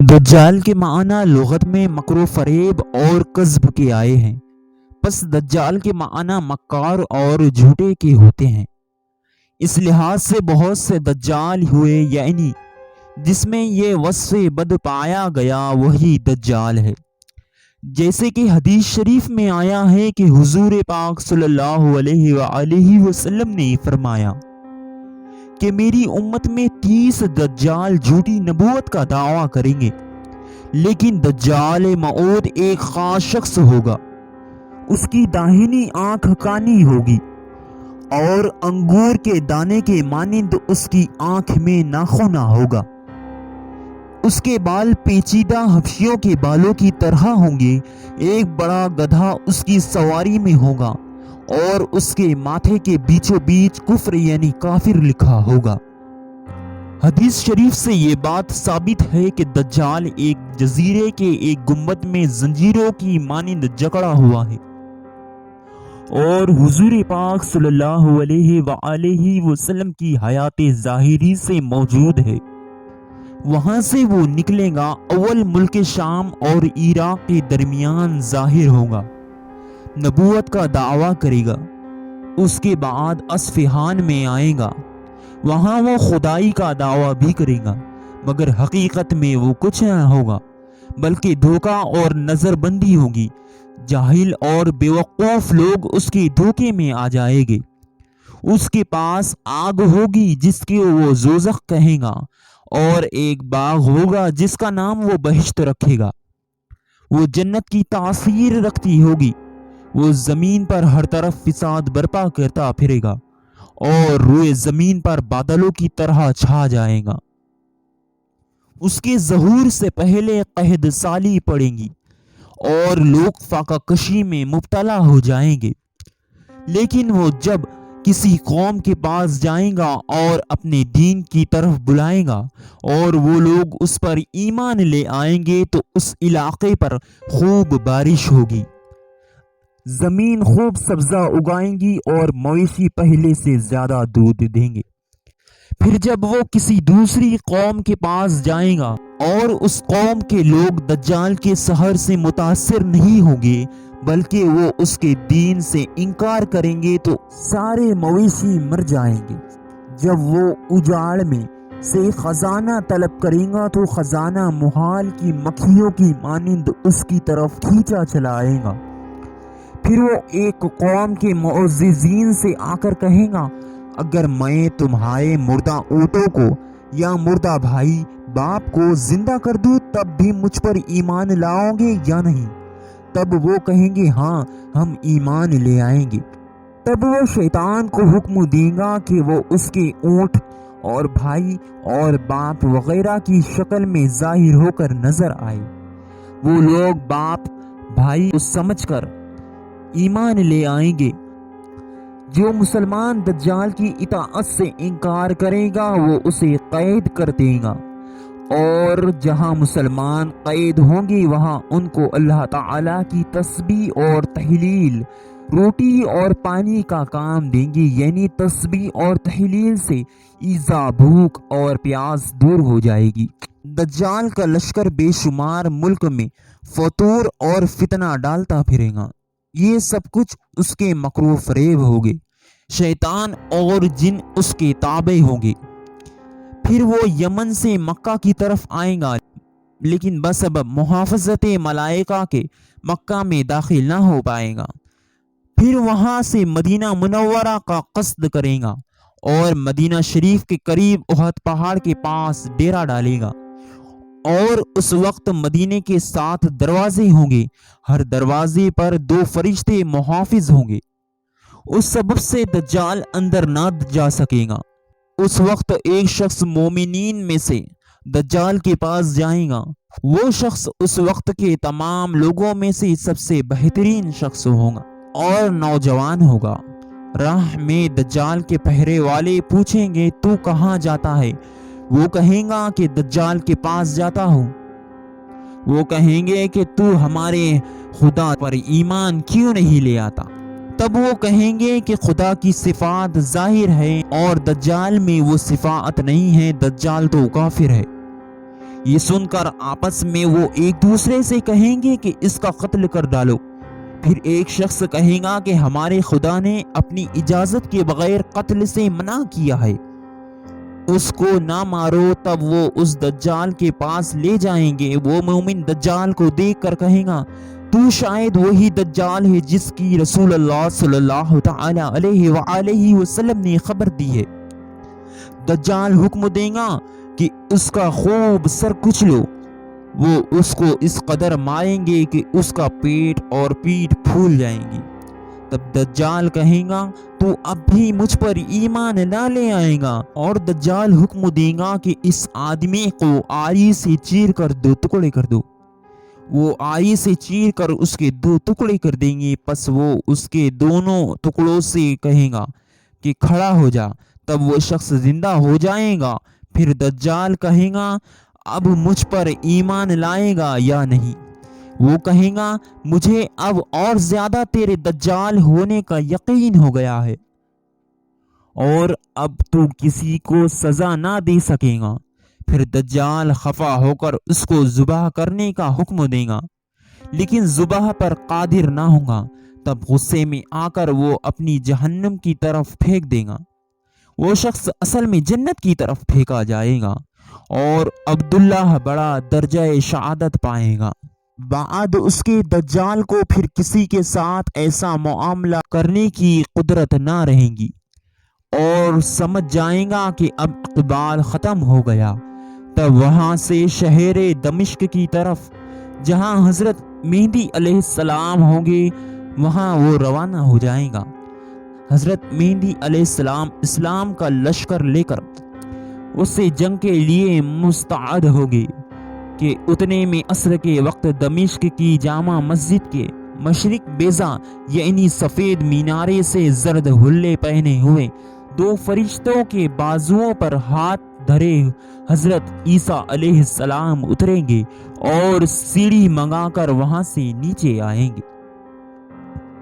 दज्जाल के माना लुगत में मकरो फरेब और कज़्ब के आए हैं। बस दज्जाल के माना मक्कार और झूठे के होते हैं। इस लिहाज से बहुत से दज्जाल हुए, यानी जिसमें ये वस्फ़ बद पाया गया वही दज्जाल है। जैसे कि हदीस शरीफ में आया है कि हुजूर पाक सल्लल्लाहु अलैहि वसल्लम ने फरमाया कि मेरी उम्मत में 30 दज्जाल झूठी नबूवत का दावा करेंगे, लेकिन दज्जाल मऊद एक खास शख्स होगा। उसकी दाहिनी आंख कानी होगी और अंगूर के दाने के मानिंद उसकी आंख में नाखूना होगा। उसके बाल पेचीदा हबशियों के बालों की तरह होंगे। एक बड़ा गधा उसकी सवारी में होगा और उसके माथे के बीचों बीच कुफ्र यानी काफिर लिखा होगा। हदीस शरीफ से ये बात साबित है कि दज्जाल एक जजीरे के एक गुंबद में जंजीरों की मानिंद जकड़ा हुआ है और हुजूर पाक सल्लल्लाहु अलैहि वसल्लम की हयात ज़ाहिरी से मौजूद है। वहां से वो निकलेगा, अव्वल मुल्क शाम और इराक के दरमियान जाहिर होगा, नबूवत का दावा करेगा। उसके बाद अस्फहान में आएगा, वहां वो खुदाई का दावा भी करेगा, मगर हकीकत में वो कुछ न होगा बल्कि धोखा और नजरबंदी होगी। जाहिल और बेवकूफ लोग उसके धोखे में आ जाएंगे। उसके पास आग होगी जिसके वो जोज़ख कहेगा और एक बाग होगा जिसका नाम वो बहिश्त रखेगा। वो जन्नत की तासीर रखती होगी। वो जमीन पर हर तरफ फिसाद बर्पा करता फिरेगा और रुए जमीन पर बादलों की तरह छा जाएगा। उसके ज़हूर से पहले कहद साली पड़ेंगी और लोग फाका कशी में मुब्तला हो जाएंगे। लेकिन वो जब किसी कौम के पास जाएगा और अपने दीन की तरफ बुलाएगा और वो लोग उस पर ईमान ले आएंगे तो उस इलाके पर खूब बारिश होगी, जमीन खूब सब्जा उगाएंगी और मवेशी पहले से ज्यादा दूध देंगे। फिर जब वो किसी दूसरी कौम के पास जाएगा और उस कौम के लोग दज्जाल के सहर से मुतासिर नहीं होंगे बल्कि वो उसके दीन से इनकार करेंगे तो सारे मवेशी मर जाएंगे। जब वो उजाड़ में से खजाना तलब करेगा तो खजाना मुहाल की मक्खियों की मानिंद उसकी तरफ खींचा चला आएगा। फिर वो एक कौम के मुअज़्ज़िज़ीन से आकर कहेगा, अगर मैं तुम्हारे मुर्दा ऊँटों को या मुर्दा भाई बाप को जिंदा कर दूं तब भी मुझ पर ईमान लाओगे या नहीं? तब वो कहेंगे, हाँ हम ईमान ले आएंगे। तब वो शैतान को हुक्म देगा कि वो उसके ऊँट और भाई और बाप वगैरह की शक्ल में जाहिर होकर नजर आए। वो लोग बाप भाई को समझकर ईमान ले आएंगे। जो मुसलमान दज्जाल की इताअत से इनकार करेगा वो उसे कैद कर देगा और जहां मुसलमान कैद होंगे वहां उनको अल्लाह ताला की तस्बीह और तहलील, रोटी और पानी का काम देंगे। यानी तस्बीह और तहलील से ईज़ा, भूख और प्यास दूर हो जाएगी। दज्जाल का लश्कर बेशुमार मुल्क में फतूर और फितना डालता फिरेगा। ये सब कुछ उसके मकरू फरेब होंगे। शैतान और जिन उसके ताबे होंगे। फिर वो यमन से मक्का की तरफ आएगा, लेकिन बसबब मुहाफ़ज़त मलाइका के मक्का में दाखिल ना हो पाएगा। फिर वहां से मदीना मुनव्वरा का कस्द करेगा और मदीना शरीफ के करीब उहद पहाड़ के पास डेरा डालेगा। और उस वक्त मदीने के 7 दरवाजे होंगे, हर दरवाजे पर 2 फरिश्ते मुहाफिज होंगे। उस सबब से दज्जाल अंदर ना जा सकेगा। उस वक्त एक शख्स मोमिनीन में से दज्जाल के पास जाएगा। वो शख्स उस वक्त के तमाम लोगों में से सबसे बेहतरीन शख्स होगा और नौजवान होगा। राह में दज्जाल के पहरे वाले पूछेंगे, तू कहाँ जाता है? वो कहेगा कि दज्जाल के पास जाता हूँ। वो कहेंगे कि तू हमारे खुदा पर ईमान क्यों नहीं ले आता? तब वो कहेंगे कि खुदा की सिफात जाहिर है और दज्जाल में वो सिफात नहीं है, दज्जाल तो काफिर है। یہ سن کر آپس میں وہ ایک دوسرے سے کہیں گے کہ اس کا قتل کر ڈالو۔ پھر ایک شخص کہے گا کہ ہمارے خدا نے اپنی اجازت کے بغیر قتل سے منع کیا ہے، اس کو نہ مارو۔ تب وہ اس دجال کے پاس لے جائیں گے۔ وہ مومن دجال کو دیکھ کر کہے گا تو شاید وہی دجال ہے جس کی رسول اللہ صلی اللہ تعالی علیہ وآلہ وسلم نے خبر دی ہے۔ دجال حکم دے گا کہ اس کا خوب سر کچلو۔ وہ اس کو اس قدر ماریں گے کہ اس کا پیٹ اور پیٹھ پھول جائیں گی۔ تب دجال کہے گا تو اب بھی مجھ پر ایمان نہ لے آئے گا، اور دجال حکم دے گا کہ اس آدمی کو آری سے چیر کر 2 ٹکڑے کر دو۔ وہ آری سے چیر کر اس کے 2 ٹکڑے کر دیں گے۔ پس وہ اس کے دونوں ٹکڑوں سے کہے گا کہ کھڑا ہو جا۔ تب وہ شخص زندہ ہو جائے گا۔ پھر دجال کہے گا اب مجھ پر ایمان لائے گا یا نہیں؟ وہ کہے گا مجھے اب اور زیادہ تیرے دجال ہونے کا یقین ہو گیا ہے، اور اب تو کسی کو سزا نہ دے سکے گا۔ پھر دجال خفا ہو کر اس کو ذبح کرنے کا حکم دے گا، لیکن ذبح پر قادر نہ ہوگا۔ تب غصے میں آ کر وہ اپنی جہنم کی طرف پھینک دے گا۔ وہ شخص اصل میں جنت کی طرف پھینکا جائے گا، اور عبداللہ بڑا درجہ شہادت پائے گا۔ بعد اس کے دجال کو پھر کسی کے ساتھ ایسا معاملہ کرنے کی قدرت نہ رہے گی، اور سمجھ جائیں گا کہ اب اقبال ختم ہو گیا۔ تب وہاں سے شہر دمشق کی طرف، جہاں حضرت مہدی علیہ السلام ہوں گے، وہاں وہ روانہ ہو جائے گا۔ حضرت مہدی علیہ السلام اسلام کا لشکر لے کر اس سے جنگ کے لیے مستعد ہوگے کہ اتنے میں عصر کے وقت دمشق کی جامع مسجد کے مشرق بیضا یعنی سفید مینارے سے زرد حلے پہنے ہوئے 2 فرشتوں کے بازوؤں پر ہاتھ دھرے حضرت عیسیٰ علیہ السلام اتریں گے اور سیڑھی منگا کر وہاں سے نیچے آئیں گے۔